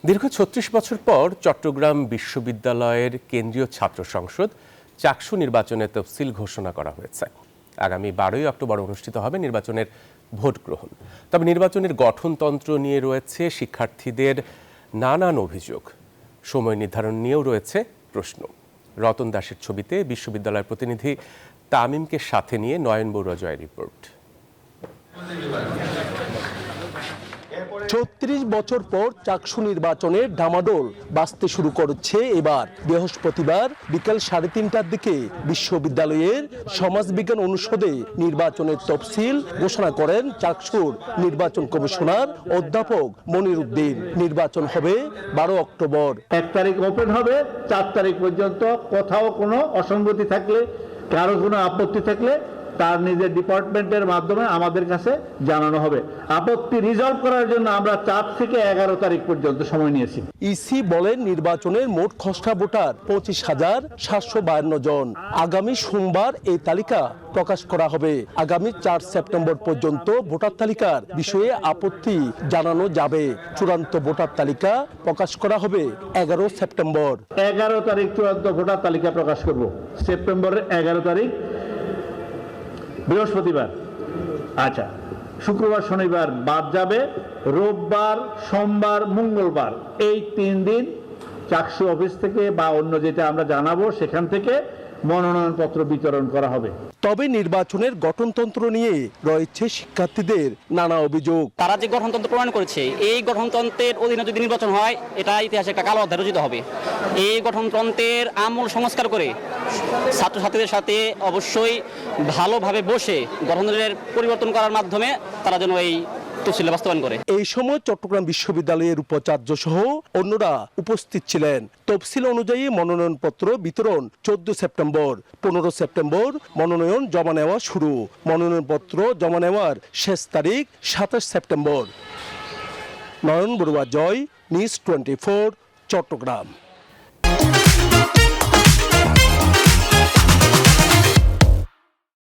দীর্ঘ ৩৬ বছর পর চট্টগ্রাম বিশ্ববিদ্যালয়ের কেন্দ্রীয় ছাত্র সংসদ চাকসু নির্বাচনের তফসিল ঘোষণা করা হয়েছে। আগামী ১২ই অক্টোবর অনুষ্ঠিত হবে নির্বাচনের ভোট গ্রহণ। তবে নির্বাচনের গঠনতন্ত্র নিয়ে রয়েছে শিক্ষার্থীদের নানান অভিযোগ। সময় নির্ধারণ নিয়েও রয়েছে প্রশ্ন। রতন দাসের ছবিতে বিশ্ববিদ্যালয়ের প্রতিনিধি তামিমকে সাথে নিয়ে নয়ন বড়ুয়া জয়ের রিপোর্ট। ৩৬ বছর পর চাকসু নির্বাচনের ডামাডোল বাজতে শুরু করেছে এবার। বৃহস্পতিবার বিকেল ৩:৩০টার দিকে বিশ্ববিদ্যালয়ের সমাজবিজ্ঞান অনুষদে নির্বাচনের তফসিল ঘোষণা করেন চাকসুর নির্বাচন কমিশনার অধ্যাপক মনির উদ্দিন। নির্বাচন হবে ১২ অক্টোবর। ১ তারিখ ওপেন হবে, ৪ তারিখ পর্যন্ত কোথাও কোনো অসঙ্গতি থাকলে, কারো কোনো আপত্তি থাকলে তার নিজের ডিপার্টমেন্টের মাধ্যমে আমাদের কাছে জানানো হবে। আপত্তি রিজলভ করার জন্য আমরা ৪ থেকে ১১ তারিখ পর্যন্ত সময় নিয়েছি। ইসি বলেন নির্বাচনের মোট খসড়া ভোটার ২৫,৭৫২ জন। আগামী সোমবার এই তালিকা প্রকাশ করা হবে। আগামী ৪ সেপ্টেম্বর পর্যন্ত ভোটার তালিকার বিষয়ে আপত্তি জানানো যাবে। চূড়ান্ত ভোটার তালিকা প্রকাশ করা হবে ১১ সেপ্টেম্বর। ১১ তারিখ চূড়ান্ত ভোটার তালিকা প্রকাশ করব। সেপ্টেম্বরের ১১ তারিখ বৃহস্পতিবার, আচ্ছা, শুক্রবার শনিবার বাদ যাবে, রোববার সোমবার মঙ্গলবার এই ৩ দিন চাকসু অফিস থেকে বা অন্য যেটা আমরা জানাবো সেখান থেকে মনোনয়নপত্র বিতরণ করা হবে। তবে নির্বাচনের গঠনতন্ত্র নিয়ে রয়েছে শিক্ষার্থীদের নানা অভিযোগ। তারা যে গঠনতন্ত্র প্রণয়ন করেছে, এই গঠনতন্ত্রের অধীনে যদি নির্বাচন হয়, এটা ইতিহাসে একটা কালো অধ্যায় রচিত হবে। এই গঠনতন্ত্রের আমূল সংস্কার করে ছাত্রছাত্রীদের সাথে অবশ্যই ভালোভাবে বসে গঠনতন্ত্রের পরিবর্তন করার মাধ্যমে তারা যেন এই তফসিল বাস্তবায়ন করে। এই সময় চট্টগ্রাম বিশ্ববিদ্যালয়ের উপাচার্য সহ অন্যরা উপস্থিত ছিলেন। তফসিল অনুযায়ী মনোনয়নপত্র বিতরণ ১৪ সেপ্টেম্বর। ১৫ সেপ্টেম্বর মনোনয়ন জমা নেওয়া শুরু। মনোনয়নপত্র জমা নেওয়ার শেষ তারিখ ২৭ সেপ্টেম্বর। নয়ন বড়ুয়া জয়, নিউজ 24, চট্টগ্রাম।